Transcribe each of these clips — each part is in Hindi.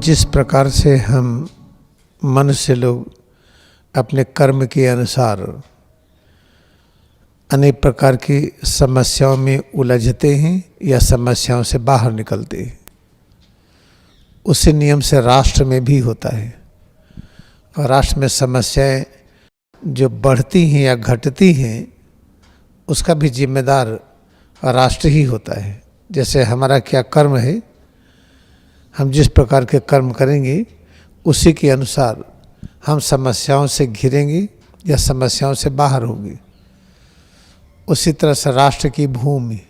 जिस प्रकार से हम मनुष्य लोग अपने कर्म के अनुसार अनेक प्रकार की समस्याओं में उलझते हैं या समस्याओं से बाहर निकलते हैं, उसी नियम से राष्ट्र में भी होता है। और राष्ट्र में समस्याएं जो बढ़ती हैं या घटती हैं, उसका भी जिम्मेदार राष्ट्र ही होता है। जैसे हमारा क्या कर्म है, हम जिस प्रकार के कर्म करेंगे उसी के अनुसार हम समस्याओं से घिरेंगे या समस्याओं से बाहर होंगे। उसी तरह से राष्ट्र की भूमि,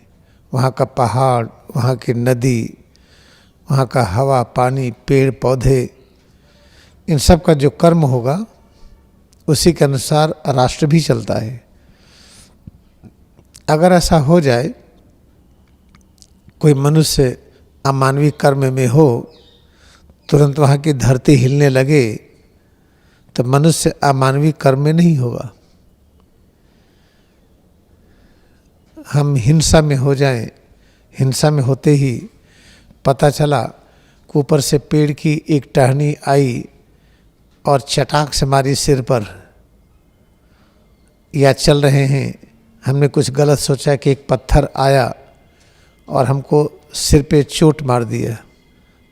वहाँ का पहाड़, वहाँ की नदी, वहाँ का हवा, पानी, पेड़ पौधे, इन सब का जो कर्म होगा उसी के अनुसार राष्ट्र भी चलता है। अगर ऐसा हो जाए, कोई मनुष्य अमानवीय कर्म में हो, तुरंत वहाँ की धरती हिलने लगे, तो मनुष्य अमानवीय कर्म में नहीं होगा। हम हिंसा में हो जाएं, हिंसा में होते ही पता चला कि ऊपर से पेड़ की एक टहनी आई और चटाक से मारी सिर पर, या चल रहे हैं, हमने कुछ गलत सोचा कि एक पत्थर आया और हमको सिर पे चोट मार दिया,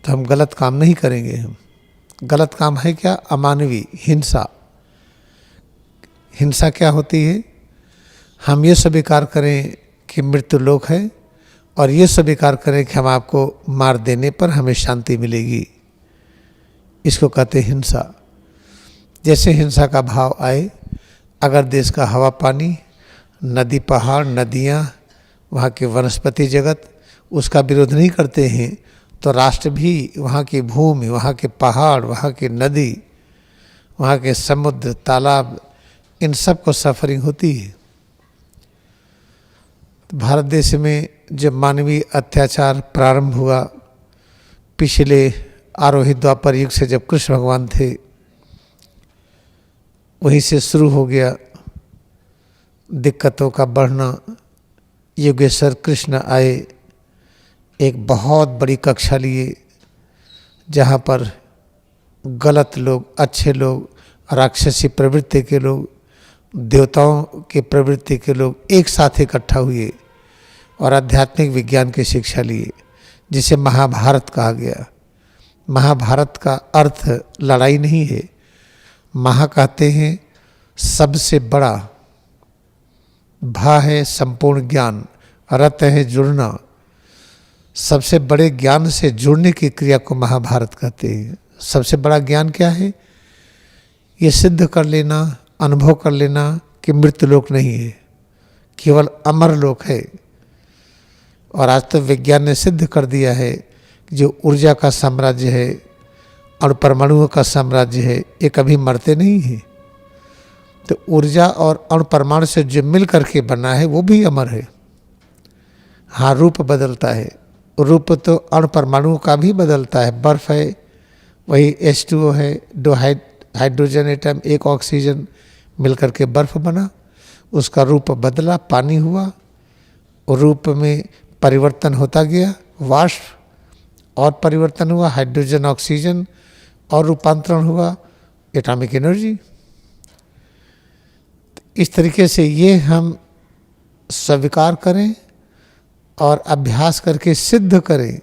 तो हम गलत काम नहीं करेंगे। हम गलत काम है क्या? अमानवीय हिंसा। हिंसा क्या होती है? हम ये स्वीकार करें कि मृत्यु लोक है और ये स्वीकार करें कि हम आपको मार देने पर हमें शांति मिलेगी। इसको कहते हैं हिंसा। जैसे हिंसा का भाव आए, अगर देश का हवा पानी, नदी पहाड़, नदियाँ, वहाँ के वनस्पति जगत उसका विरोध नहीं करते हैं, तो राष्ट्र भी वहाँ की भूमि, वहाँ के पहाड़, वहाँ की नदी, वहाँ के समुद्र, तालाब, इन सब को सफरिंग होती है। भारत देश में जब मानवीय अत्याचार प्रारंभ हुआ, पिछले आरोही द्वापर युग से जब कृष्ण भगवान थे, वहीं से शुरू हो गया दिक्कतों का बढ़ना। योगेश्वर कृष्ण आए, एक बहुत बड़ी कक्षा लिए, जहाँ पर गलत लोग, अच्छे लोग, राक्षसी प्रवृत्ति के लोग, देवताओं के प्रवृत्ति के लोग एक साथ इकट्ठा हुए और आध्यात्मिक विज्ञान की शिक्षा लिए, जिसे महाभारत कहा गया। महाभारत का अर्थ लड़ाई नहीं है। महा कहते हैं सबसे बड़ा, भा है संपूर्ण ज्ञान, रत है जुड़ना। सबसे बड़े ज्ञान से जुड़ने की क्रिया को महाभारत कहते हैं। सबसे बड़ा ज्ञान क्या है? ये सिद्ध कर लेना, अनुभव कर लेना कि मृत्यु लोक नहीं है, केवल अमर लोक है। और आज तो विज्ञान ने सिद्ध कर दिया है कि जो ऊर्जा का साम्राज्य है और परमाणुओं का साम्राज्य है, ये कभी मरते नहीं हैं। तो ऊर्जा और अणु परमाणु से जो मिल करके बना है वो भी अमर है। हाँ, रूप बदलता है, रूप तो अणु परमाणुओं का भी बदलता है। बर्फ है, वही H2O है, दो हाइड्रोजन एटम, एक ऑक्सीजन मिलकर के बर्फ बना, उसका रूप बदला, पानी हुआ, और रूप में परिवर्तन होता गया, वाष्प, और परिवर्तन हुआ, हाइड्रोजन ऑक्सीजन, और रूपांतरण हुआ एटॉमिक एनर्जी। इस तरीके से ये हम स्वीकार करें और अभ्यास करके सिद्ध करें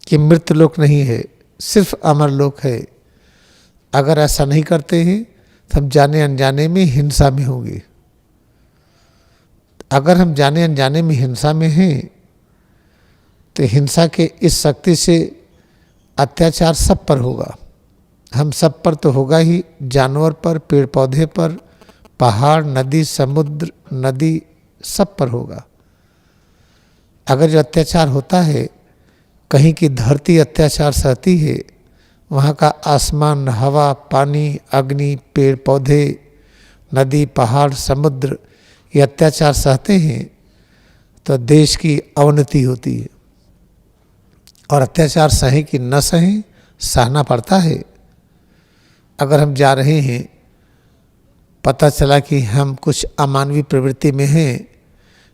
कि मृत्यु लोक नहीं है, सिर्फ अमर लोक है। अगर ऐसा नहीं करते हैं तो हम जाने अनजाने में हिंसा में होंगे। अगर हम जाने अनजाने में हिंसा में हैं, तो हिंसा के इस शक्ति से अत्याचार सब पर होगा। हम सब पर तो होगा ही, जानवर पर, पेड़ पौधे पर, पहाड़, नदी, समुद्र, नदी, सब पर होगा। अगर जो अत्याचार होता है, कहीं की धरती अत्याचार सहती है, वहाँ का आसमान, हवा, पानी, अग्नि, पेड़ पौधे, नदी, पहाड़, समुद्र, ये अत्याचार सहते हैं, तो देश की अवनति होती है। और अत्याचार सहें कि न सहें, सहना पड़ता है। अगर हम जा रहे हैं, पता चला कि हम कुछ अमानवीय प्रवृत्ति में हैं,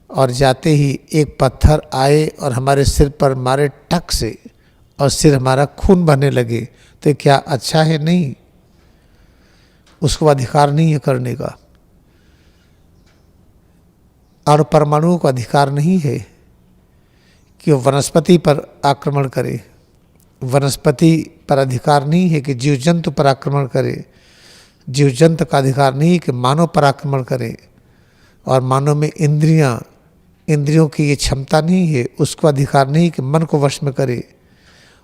और जाते ही एक पत्थर आए और हमारे सिर पर मारे टक से, और सिर हमारा खून बहने लगे तो क्या अच्छा है? नहीं, उसको अधिकार नहीं है करने का। और परमाणुओं का अधिकार नहीं है कि वो वनस्पति पर आक्रमण करे, वनस्पति पर अधिकार नहीं है कि जीव जंतु पर आक्रमण करे, जीव जंतु का अधिकार नहीं है कि मानव पर आक्रमण करे, और मानव में इंद्रियों की ये क्षमता नहीं है, उसको अधिकार नहीं कि मन को वश में करे,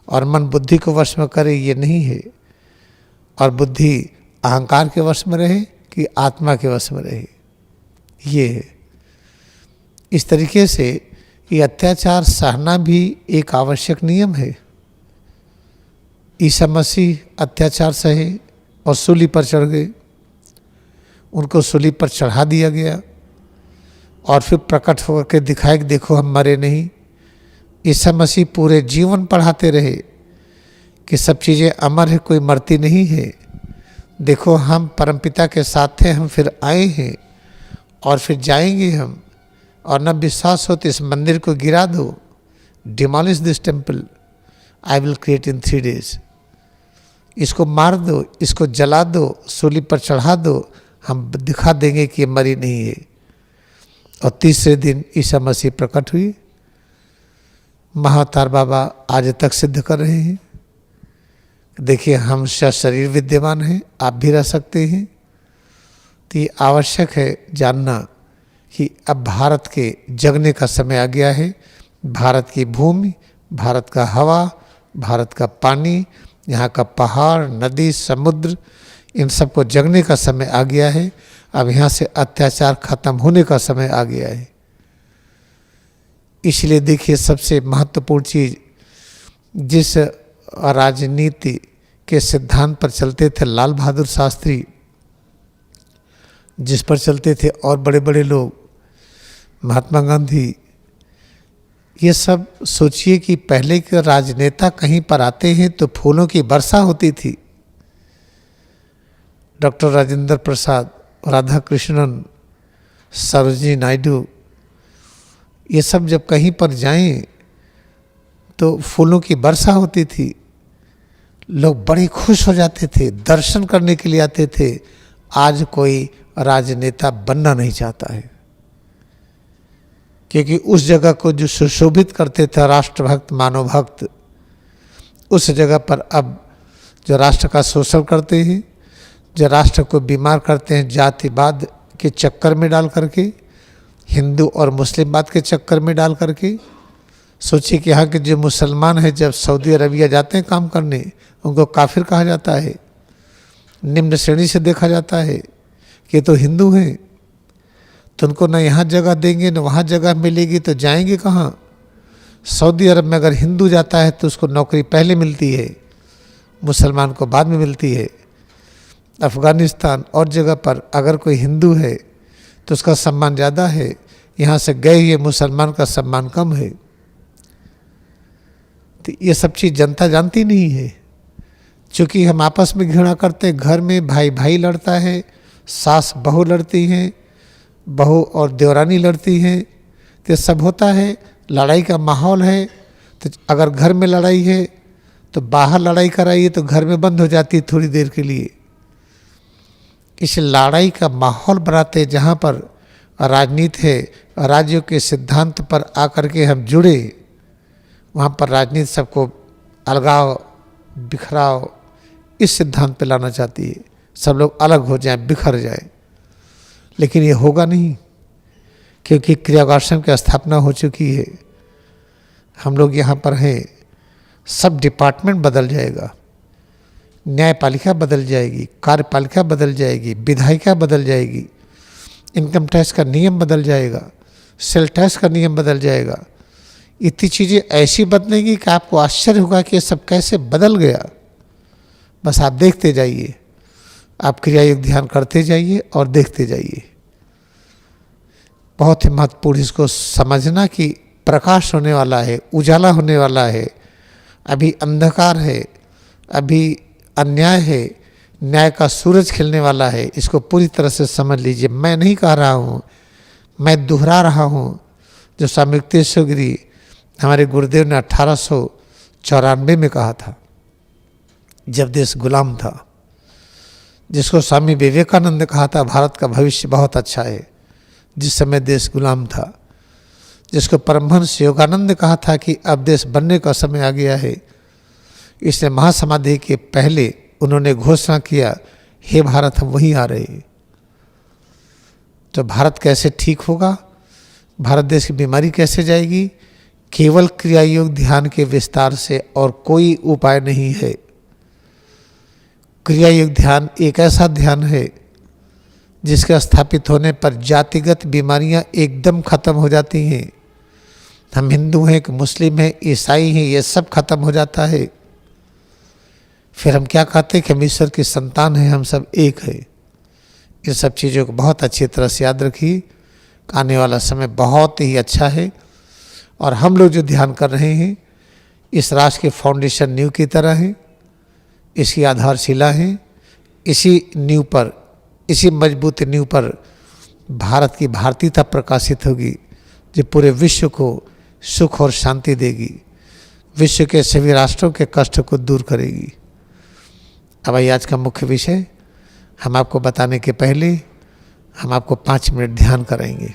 और मन बुद्धि को वश में करे, ये नहीं है। और बुद्धि अहंकार के वश में रहे कि आत्मा के वश में रहे, ये है। इस तरीके से ये अत्याचार सहना भी एक आवश्यक नियम है। ईसा मसीह अत्याचार सहे और सूली पर चढ़ गए, उनको सूली पर चढ़ा दिया गया और फिर प्रकट होकर के दिखाए कि देखो हम मरे नहीं। ईसा मसीह पूरे जीवन पढ़ाते रहे कि सब चीज़ें अमर है, कोई मरती नहीं है। देखो हम परमपिता के साथ थे, हम फिर आए हैं और फिर जाएंगे हम, और न विश्वास हो तो इस मंदिर को गिरा दो, demolish this temple, I will create in 3 days। इसको मार दो, इसको जला दो, सूली पर चढ़ा दो, हम दिखा देंगे कि ये मरी नहीं है। और तीसरे दिन ईसा मसीह प्रकट हुई। महाअवतार बाबा आज तक सिद्ध कर रहे हैं, देखिए हम शरीर विद्यमान हैं, आप भी रह सकते हैं। तो ये आवश्यक है जानना कि अब भारत के जगने का समय आ गया है। भारत की भूमि, भारत का हवा, भारत का पानी, यहाँ का पहाड़, नदी, समुद्र, इन सबको जगने का समय आ गया है। अब यहाँ से अत्याचार खत्म होने का समय आ गया है। इसलिए देखिए सबसे महत्वपूर्ण चीज़, जिस राजनीति के सिद्धांत पर चलते थे लाल बहादुर शास्त्री, जिस पर चलते थे और बड़े बड़े लोग, महात्मा गांधी, ये सब सोचिए कि पहले के राजनेता कहीं पर आते हैं तो फूलों की वर्षा होती थी। डॉक्टर राजेंद्र प्रसाद, राधा कृष्णन, सरोजिनी नायडू, ये सब जब कहीं पर जाएं तो फूलों की वर्षा होती थी, लोग बड़े खुश हो जाते थे, दर्शन करने के लिए आते थे। आज कोई राजनेता बनना नहीं चाहता है, क्योंकि उस जगह को जो सुशोभित करते थे राष्ट्रभक्त, मानव भक्त, उस जगह पर अब जो राष्ट्र का शोषण करते हैं, जो राष्ट्र को बीमार करते हैं जातिवाद के चक्कर में डाल करके, हिंदू और मुस्लिमवाद के चक्कर में डाल करके। सोचिए कि यहाँ के जो मुसलमान हैं जब सऊदी अरबिया जाते हैं काम करने, उनको काफिर कहा जाता है, निम्न श्रेणी से देखा जाता है कि तो हिंदू हैं, तो उनको न यहाँ जगह देंगे न वहाँ जगह मिलेगी, तो जाएंगे कहाँ? सऊदी अरब में अगर हिंदू जाता है तो उसको नौकरी पहले मिलती है, मुसलमान को बाद में मिलती है। अफ़गानिस्तान और जगह पर अगर कोई हिंदू है तो उसका सम्मान ज़्यादा है, यहाँ से गए हुए मुसलमान का सम्मान कम है। तो ये सब चीज़ जनता जानती नहीं है, क्योंकि हम आपस में घृणा करते हैं। घर में भाई भाई लड़ता है, सास बहू लड़ती हैं, बहू और देवरानी लड़ती हैं, तो सब होता है, लड़ाई का माहौल है। तो अगर घर में लड़ाई है तो बाहर लड़ाई कराइए तो घर में बंद हो जाती है थोड़ी देर के लिए। इस लड़ाई का माहौल बनाते जहाँ पर राजनीति है, राज्यों के सिद्धांत पर आकर के हम जुड़े, वहाँ पर राजनीति सबको अलगाव, बिखराव, इस सिद्धांत पे लाना चाहती है, सब लोग अलग हो जाएं, बिखर जाएं। लेकिन ये होगा नहीं, क्योंकि क्रियावाश्रम की स्थापना हो चुकी है। हम लोग यहाँ पर हैं, सब डिपार्टमेंट बदल जाएगा, न्यायपालिका बदल जाएगी, कार्यपालिका बदल जाएगी, विधायिका बदल जाएगी, इनकम टैक्स का नियम बदल जाएगा, सेल टैक्स का नियम बदल जाएगा। इतनी चीज़ें ऐसी बदलेंगी कि आपको आश्चर्य होगा कि ये सब कैसे बदल गया। बस आप देखते जाइए, आप क्रियायोग ध्यान करते जाइए और देखते जाइए। बहुत ही महत्वपूर्ण इसको समझना कि प्रकाश होने वाला है, उजाला होने वाला है। अभी अंधकार है, अभी अन्याय है, न्याय का सूरज खिलने वाला है। इसको पूरी तरह से समझ लीजिए। मैं नहीं कह रहा हूँ, मैं दोहरा रहा हूँ जो स्वामी युक्तेश्वर गिरी हमारे गुरुदेव ने 94 में कहा था, जब देश गुलाम था, जिसको स्वामी विवेकानंद ने कहा था भारत का भविष्य बहुत अच्छा है, जिस समय देश गुलाम था, जिसको परमहंस योगानंद ने कहा था कि अब देश बनने का समय आ गया है। इसलिए महासमाधि के पहले उन्होंने घोषणा किया, हे भारत हम वहीं आ रहे हैं। तो भारत कैसे ठीक होगा, भारत देश की बीमारी कैसे जाएगी? केवल क्रिया योग ध्यान के विस्तार से, और कोई उपाय नहीं है। क्रिया योग ध्यान एक ऐसा ध्यान है जिसके स्थापित होने पर जातिगत बीमारियां एकदम खत्म हो जाती हैं। हम हिंदू हैं कि मुस्लिम हैं, ईसाई हैं, ये सब खत्म हो जाता है। फिर हम क्या कहते हैं कि हम ईश्वर की संतान हैं, हम सब एक है। इन सब चीज़ों को बहुत अच्छी तरह से याद रखिए। आने वाला समय बहुत ही अच्छा है, और हम लोग जो ध्यान कर रहे हैं इस राष्ट्र के फाउंडेशन नींव की तरह है, इसकी आधारशिला है। इसी नींव पर, इसी मजबूत नींव पर भारत की भारतीयता प्रकाशित होगी, जो पूरे विश्व को सुख और शांति देगी, विश्व के सभी राष्ट्रों के कष्ट को दूर करेगी। अब आइए आज का मुख्य विषय हम आपको बताने के पहले हम आपको 5 मिनट ध्यान कराएंगे।